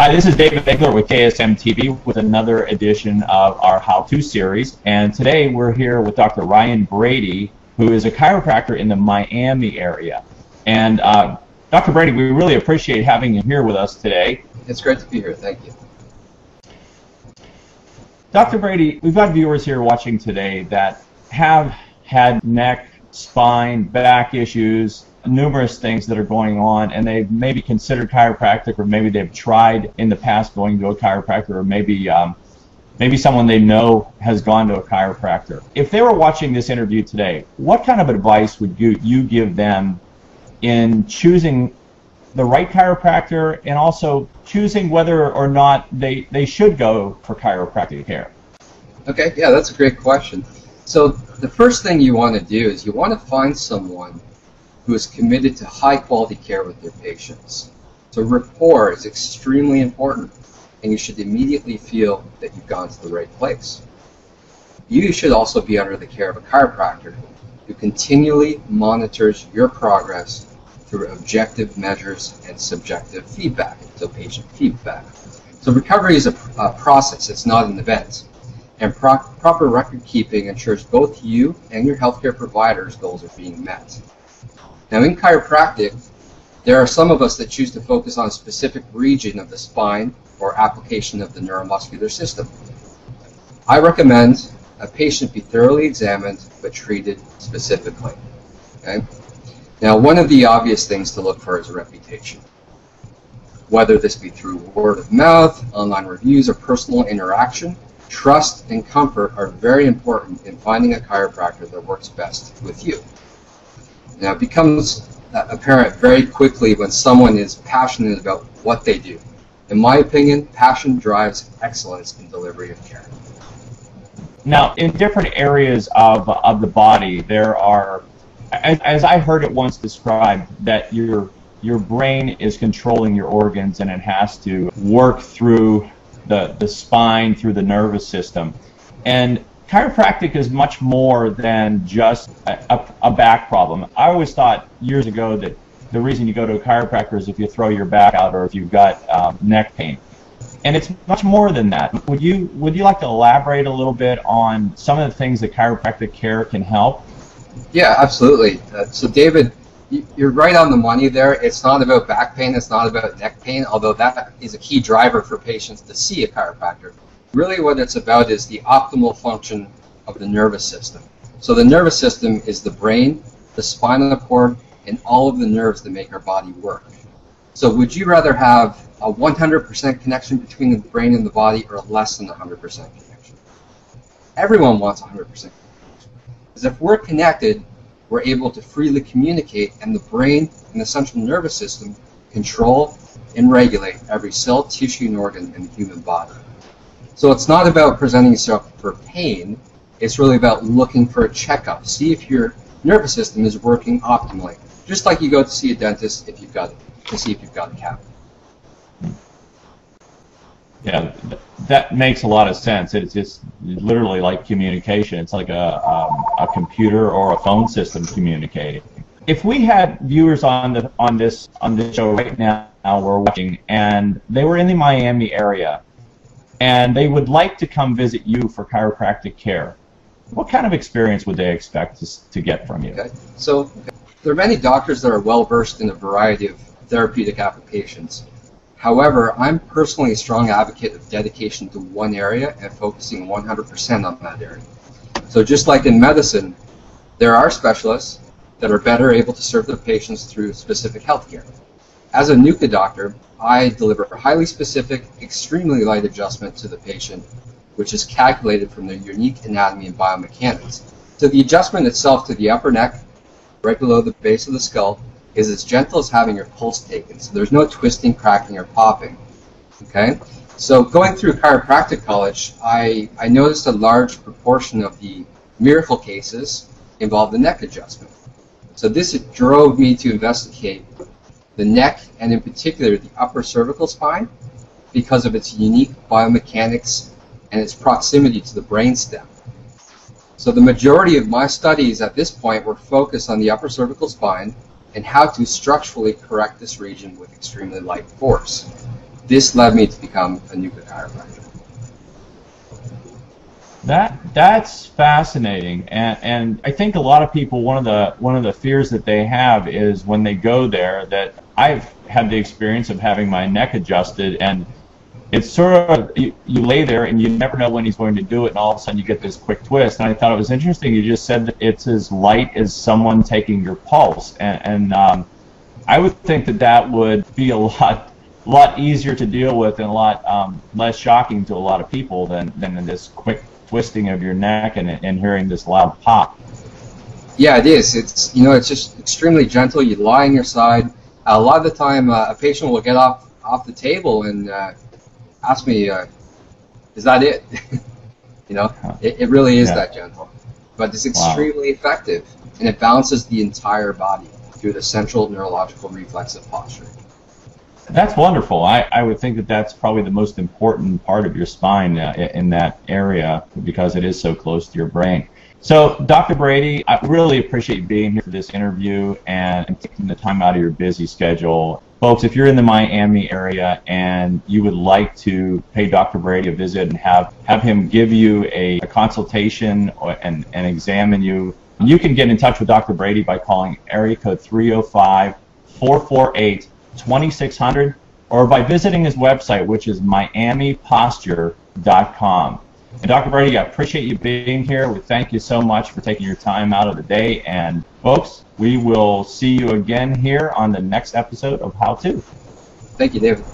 Hi, this is David Egler with KSM TV with another edition of our How To series. And today we're here with Dr. Ryan Brady, who is a chiropractor in the Miami area. And Dr. Brady, we really appreciate having you here with us today. It's great to be here. Thank you. Dr. Brady, we've got viewers here watching today that have had neck, spine, back issues, numerous things that are going on, and they've maybe considered chiropractic, or maybe they've tried in the past going to a chiropractor, or maybe someone they know has gone to a chiropractor. If they were watching this interview today, what kind of advice would you give them in choosing the right chiropractor, and also choosing whether or not they should go for chiropractic care? Okay, yeah, that's a great question. So the first thing you want to do is you want to find someone who is committed to high quality care with their patients. So rapport is extremely important, and you should immediately feel that you've gone to the right place. You should also be under the care of a chiropractor who continually monitors your progress through objective measures and subjective feedback, so patient feedback. So recovery is a process, it's not an event. And proper record keeping ensures both you and your healthcare provider's goals are being met. Now in chiropractic, there are some of us that choose to focus on a specific region of the spine or application of the neuromuscular system. I recommend a patient be thoroughly examined but treated specifically. Okay? Now, one of the obvious things to look for is a reputation. Whether this be through word of mouth, online reviews, or personal interaction, trust and comfort are very important in finding a chiropractor that works best with you. Now, it becomes apparent very quickly when someone is passionate about what they do. In my opinion, passion drives excellence in delivery of care. Now, in different areas of the body, there are, as I heard it once described, that your brain is controlling your organs, and it has to work through the spine, through the nervous system. And chiropractic is much more than just a back problem. I always thought years ago that the reason you go to a chiropractor is if you throw your back out or if you've got neck pain. And it's much more than that. Would you like to elaborate a little bit on some of the things that chiropractic care can help? Yeah, absolutely. So David, you're right on the money there. It's not about back pain, it's not about neck pain, although that is a key driver for patients to see a chiropractor. Really what it's about is the optimal function of the nervous system. So the nervous system is the brain, the spinal cord, and all of the nerves that make our body work. So would you rather have a 100% connection between the brain and the body, or less than 100% connection? Everyone wants 100% connection. Because if we're connected, we're able to freely communicate, and the brain and the central nervous system control and regulate every cell, tissue, and organ in the human body. So it's not about presenting yourself for pain, it's really about looking for a checkup. See if your nervous system is working optimally. Just like you go to see a dentist to see if you've got a cavity. Yeah, that makes a lot of sense. It's just literally like communication. It's like a computer or a phone system communicating. If we had viewers on this show right now we're watching, and they were in the Miami area, and they would like to come visit you for chiropractic care, what kind of experience would they expect to get from you? Okay. So there are many doctors that are well versed in a variety of therapeutic applications. However, I'm personally a strong advocate of dedication to one area and focusing 100% on that area. So just like in medicine, there are specialists that are better able to serve their patients through specific healthcare. As a NUCA doctor, I deliver a highly specific, extremely light adjustment to the patient, which is calculated from their unique anatomy and biomechanics. So the adjustment itself to the upper neck, right below the base of the skull, is as gentle as having your pulse taken. So there's no twisting, cracking, or popping. Okay? So going through chiropractic college, I noticed a large proportion of the miracle cases involved the neck adjustment. So this drove me to investigate the neck, and in particular the upper cervical spine, because of its unique biomechanics and its proximity to the brainstem. So the majority of my studies at this point were focused on the upper cervical spine and how to structurally correct this region with extremely light force. this led me to become a NUCCA chiropractor. That's fascinating, and I think a lot of people, one of the fears that they have is when they go there, that I've had the experience of having my neck adjusted, and it's sort of, you lay there and you never know when he's going to do it, and all of a sudden you get this quick twist. And I thought it was interesting, you just said that it's as light as someone taking your pulse, and I would think that that would be a lot easier to deal with and a lot less shocking to a lot of people than this quick twisting of your neck and hearing this loud pop. Yeah, it is. It's it's just extremely gentle. You lie on your side. A lot of the time, a patient will get off the table and ask me, "Is that it?" It really is that gentle, but it's extremely effective, and it balances the entire body through the central neurological reflexive posture. That's wonderful. I would think that that's probably the most important part of your spine in that area, because it is so close to your brain. So, Dr. Brady, I really appreciate you being here for this interview and taking the time out of your busy schedule. Folks, if you're in the Miami area and you would like to pay Dr. Brady a visit and have him give you a consultation and examine you, you can get in touch with Dr. Brady by calling area code 305-448-2600, or by visiting his website, which is miamiposture.com. And Dr. Brady, I appreciate you being here. We thank you so much for taking your time out of the day. And folks, we will see you again here on the next episode of How To. Thank you, David.